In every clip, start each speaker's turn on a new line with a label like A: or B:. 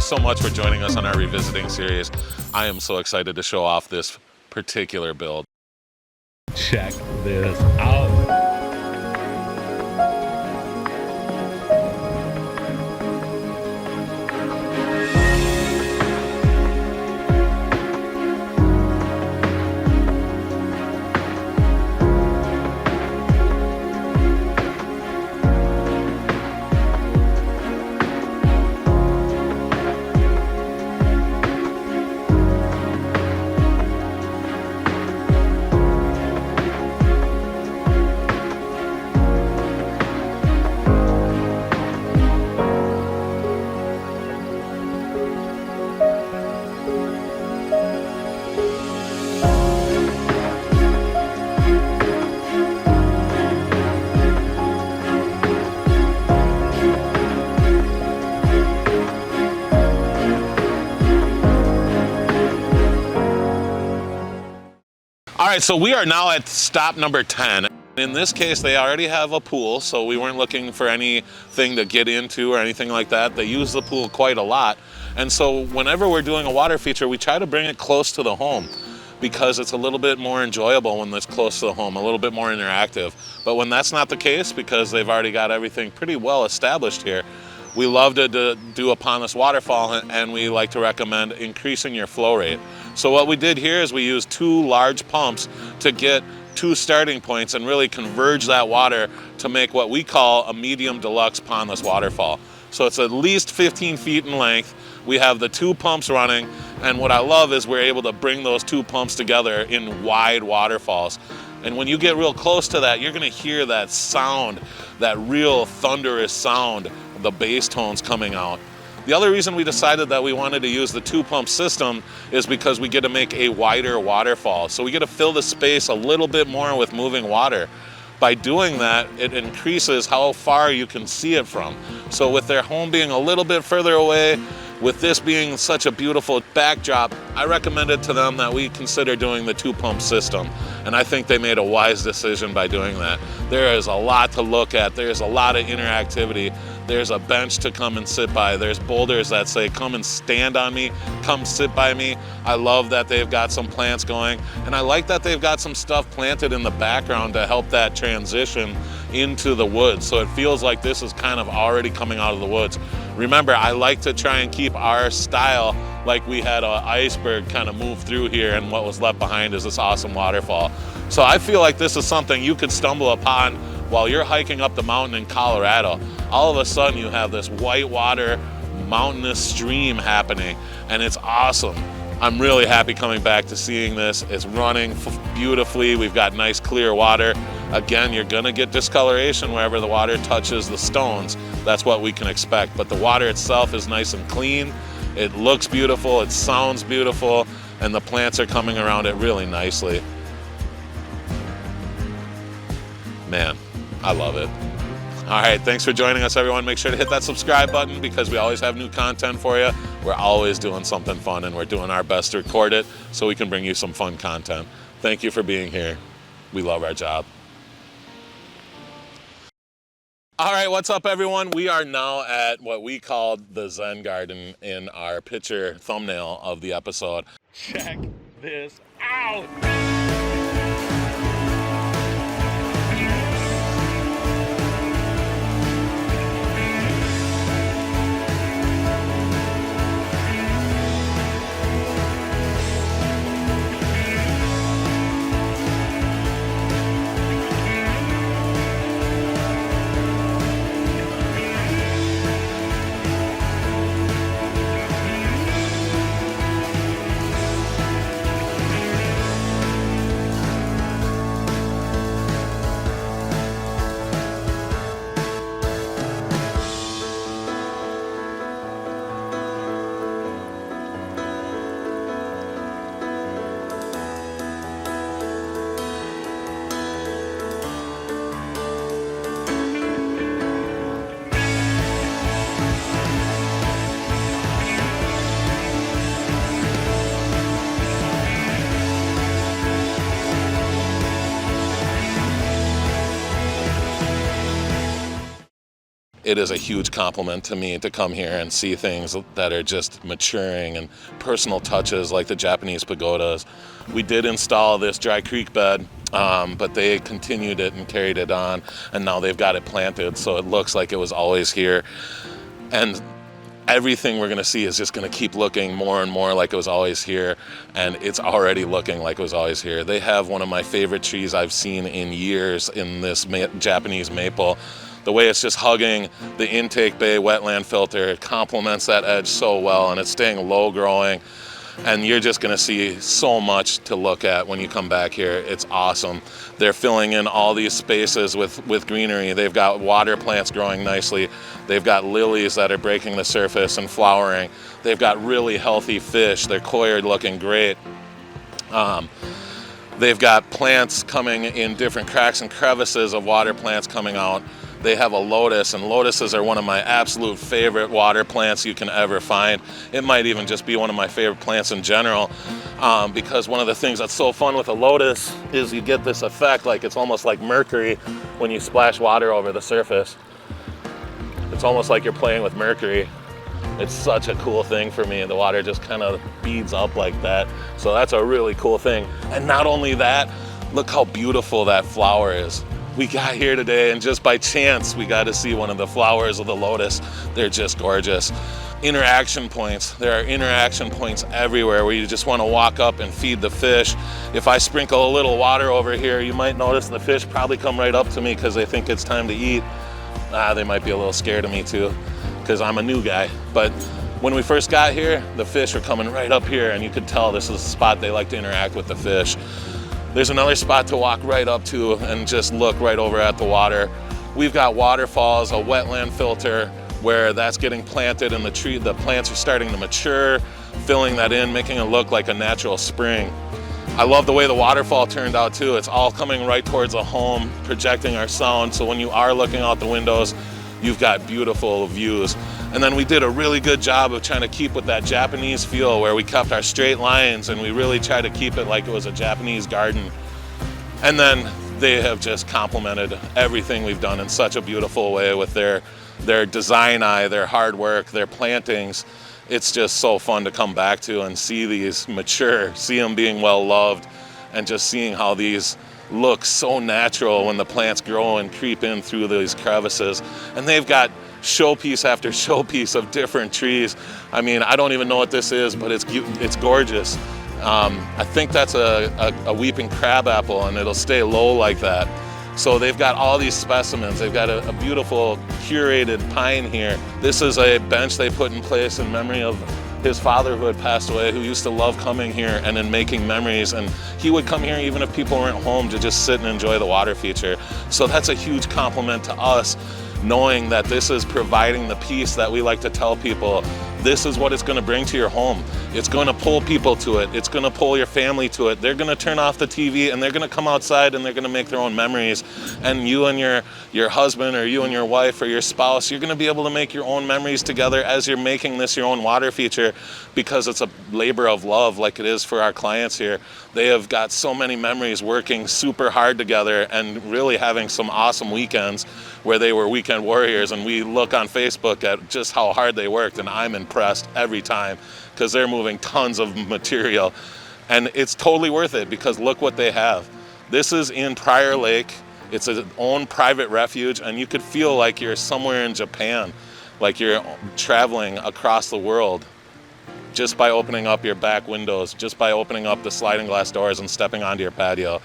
A: so much for joining us on our revisiting series. I am so excited to show off this particular build.
B: Check this out.
A: All right, so we are now at stop number 10. In this case, they already have a pool, so we weren't looking for anything to get into or anything like that. They use the pool quite a lot. And so whenever we're doing a water feature, we try to bring it close to the home because it's a little bit more enjoyable when it's close to the home, a little bit more interactive. But when that's not the case, because they've already got everything pretty well established here, we love to do a pondless waterfall, and we like to recommend increasing your flow rate. So what we did here is we used 2 large pumps to get 2 starting points and really converge that water to make what we call a medium deluxe pondless waterfall. So it's at least 15 feet in length. We have the 2 pumps running, and what I love is we're able to bring those 2 pumps together in wide waterfalls. And when you get real close to that, you're gonna hear that sound, that real thunderous sound of the bass tones coming out. The other reason we decided that we wanted to use the 2 pump system is because we get to make a wider waterfall. So we get to fill the space a little bit more with moving water. By doing that, it increases how far you can see it from. So with their home being a little bit further away, with this being such a beautiful backdrop, I recommended to them that we consider doing the 2 pump system. And I think they made a wise decision by doing that. There is a lot to look at. There's a lot of interactivity. There's a bench to come and sit by. There's boulders that say, come and stand on me, come sit by me. I love that they've got some plants going. And I like that they've got some stuff planted in the background to help that transition into the woods. So it feels like this is kind of already coming out of the woods. Remember, I like to try and keep our style like we had an iceberg kind of move through here, and what was left behind is this awesome waterfall. So I feel like this is something you could stumble upon while you're hiking up the mountain in Colorado. All of a sudden you have this whitewater mountainous stream happening, and it's awesome. I'm really happy coming back to seeing this. It's running beautifully. We've got nice clear water. Again, you're gonna get discoloration wherever the water touches the stones. That's what we can expect, but the water itself is nice and clean. It looks beautiful, it sounds beautiful, and the plants are coming around it really nicely. Man, I love it. All right, thanks for joining us, everyone. Make sure to hit that subscribe button because we always have new content for you. We're always doing something fun, and we're doing our best to record it so we can bring you some fun content. Thank you for being here. We love our job. All right, what's up, everyone? We are now at what we called the Zen Garden in our picture thumbnail of the episode.
B: Check this out.
A: it is a huge compliment to me to come here and see things that are just maturing and personal touches like the Japanese pagodas. We did install this dry creek bed, but they continued it and carried it on, and now they've got it planted, so it looks like it was always here. And everything we're gonna see is just gonna keep looking more and more like it was always here, and it's already looking like it was always here. They have one of my favorite trees I've seen in years in this Japanese maple. The way it's just hugging the intake bay wetland filter, it complements that edge so well, and it's staying low growing. And you're just gonna see so much to look at when you come back here. It's awesome. They're filling in all these spaces with greenery. They've got water plants growing nicely. They've got lilies that are breaking the surface and flowering. They've got really healthy fish. Their koi are looking great. They've got plants coming in different cracks and crevices of water plants coming out. They have a lotus, and lotuses are one of my absolute favorite water plants you can ever find. It might even just be one of my favorite plants in general, because one of the things that's so fun with a lotus is you get this effect, like it's almost like mercury when you splash water over the surface. It's almost like you're playing with mercury. It's such a cool thing for me. The water just kind of beads up like that. So that's a really cool thing. And not only that, look how beautiful that flower is. We got here today, and just by chance, we got to see one of the flowers of the lotus. They're just gorgeous. Interaction points. There are interaction points everywhere where you just want to walk up and feed the fish. If I sprinkle a little water over here, you might notice the fish probably come right up to me because they think it's time to eat. They might be a little scared of me too, because I'm a new guy. But when we first got here, the fish were coming right up here, and you could tell this is a spot they like to interact with the fish. There's another spot to walk right up to and just look right over at the water. We've got waterfalls, a wetland filter where that's getting planted, and the plants are starting to mature, filling that in, making it look like a natural spring. I love the way the waterfall turned out too. It's all coming right towards the home, projecting our sound, so when you are looking out the windows, you've got beautiful views. And then we did a really good job of trying to keep with that Japanese feel where we kept our straight lines, and we really tried to keep it like it was a Japanese garden. And then they have just complemented everything we've done in such a beautiful way with their design eye, their hard work, their plantings. It's just so fun to come back to and see these mature, see them being well loved, and just seeing how these look so natural when the plants grow and creep in through these crevices. And they've got showpiece after showpiece of different trees. I mean, I don't even know what this is, but it's gorgeous. I think that's a weeping crabapple, and it'll stay low like that. So they've got all these specimens. They've got a beautiful curated pine here. This is a bench they put in place in memory of his father who had passed away, who used to love coming here and then making memories. And he would come here even if people weren't home to just sit and enjoy the water feature. So that's a huge compliment to us, knowing that this is providing the peace that we like to tell people. This is what it's going to bring to your home. It's going to pull people to it. It's going to pull your family to it. They're going to turn off the TV and they're going to come outside and they're going to make their own memories. And you and your husband, or you and your wife, or your spouse, you're going to be able to make your own memories together as you're making this your own water feature, because it's a labor of love like it is for our clients here. They have got so many memories working super hard together and really having some awesome weekends where they were weekend warriors, and we look on Facebook at just how hard they worked, and I'm impressed every time because they're moving tons of material, and it's totally worth it because look what they have. This is in Prior Lake. It's its own private refuge, and you could feel like you're somewhere in Japan, like you're traveling across the world just by opening up your back windows, just by opening up the sliding glass doors and stepping onto your patio.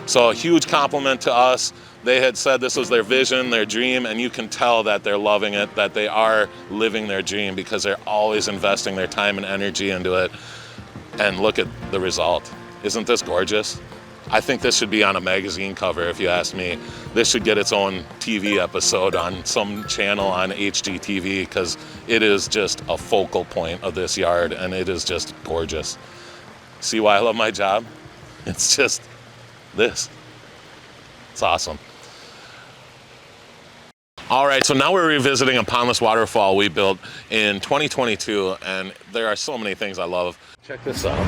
A: So a huge compliment to us. They had said this was their vision, their dream, and you can tell that they're loving it, that they are living their dream because they're always investing their time and energy into it. And look at the result. Isn't this gorgeous? I think this should be on a magazine cover, if you ask me. This should get its own TV episode on some channel on HGTV, because it is just a focal point of this yard, and it is just gorgeous. See why I love my job? It's just this. It's awesome. All right, so now we're revisiting a pondless waterfall we built in 2022, and there are so many things I love. Check this out.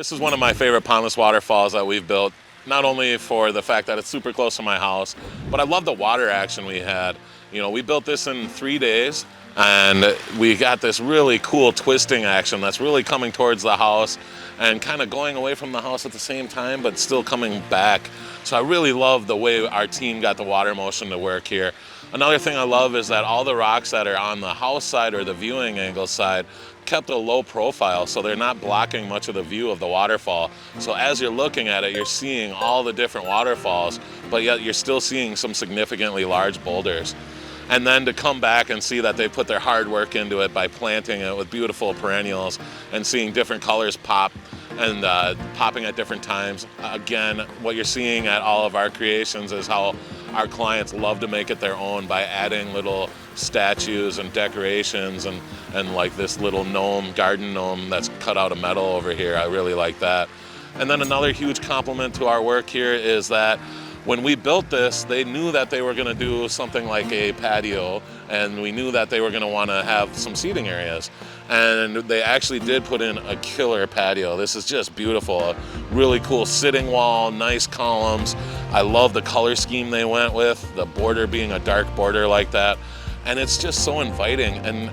A: This is one of my favorite pondless waterfalls that we've built, not only for the fact that it's super close to my house, but I love the water action we had. You know, we built this in 3 days, and we got this really cool twisting action that's really coming towards the house and kind of going away from the house at the same time, but still coming back. So I really love the way our team got the water motion to work here. Another thing I love is that all the rocks that are on the house side or the viewing angle side kept a low profile, so they're not blocking much of the view of the waterfall. So as you're looking at it, you're seeing all the different waterfalls, but yet you're still seeing some significantly large boulders. And then to come back and see that they put their hard work into it by planting it with beautiful perennials and seeing different colors pop and popping at different times. Again, what you're seeing at all of our creations is how our clients love to make it their own by adding little statues and decorations and like this little gnome, garden gnome that's cut out of metal over here. I really like that. And then another huge compliment to our work here is that when we built this, they knew that they were going to do something like a patio, and we knew that they were going to want to have some seating areas. And they actually did put in a killer patio. This is just beautiful. A really cool sitting wall, nice columns. I love the color scheme they went with, the border being a dark border like that. And it's just so inviting. And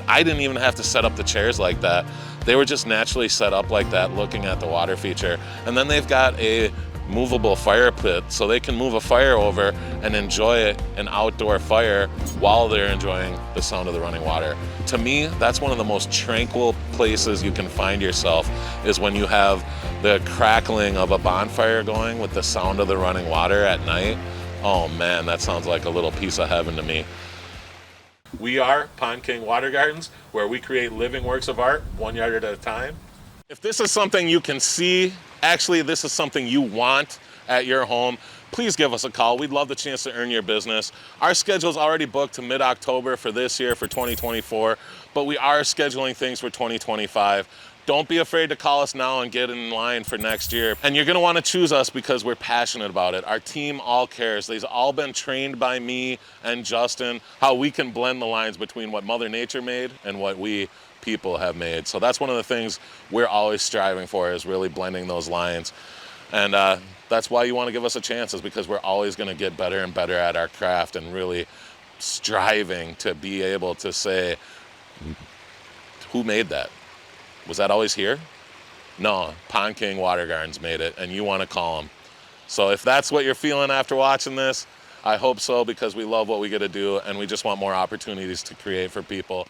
A: I didn't even have to set up the chairs like that. They were just naturally set up like that, looking at the water feature. And then they've got a movable fire pit, so they can move a fire over and enjoy an outdoor fire while they're enjoying the sound of the running water. To me, that's one of the most tranquil places you can find yourself, is when you have the crackling of a bonfire going with the sound of the running water at night. Oh man, that sounds like a little piece of heaven to me. We are Pond King Water Gardens, where we create living works of art, 1 yard at a time. If this is something you can see, actually this is something you want at your home, please give us a call. We'd love the chance to earn your business. Our schedule's already booked to mid-October for this year, for 2024, but we are scheduling things for 2025. Don't be afraid to call us now and get in line for next year. And you're gonna wanna choose us because we're passionate about it. Our team all cares. They've all been trained by me and Justin, how we can blend the lines between what Mother Nature made and what we people have made. So that's one of the things we're always striving for, is really blending those lines. And that's why you want to give us a chance, is because we're always going to get better and better at our craft, and really striving to be able to say, who made that? Was that always here? No, Pond King Water Gardens made it, and you want to call them. So if that's what you're feeling after watching this, I hope so, because we love what we get to do, and we just want more opportunities to create for people.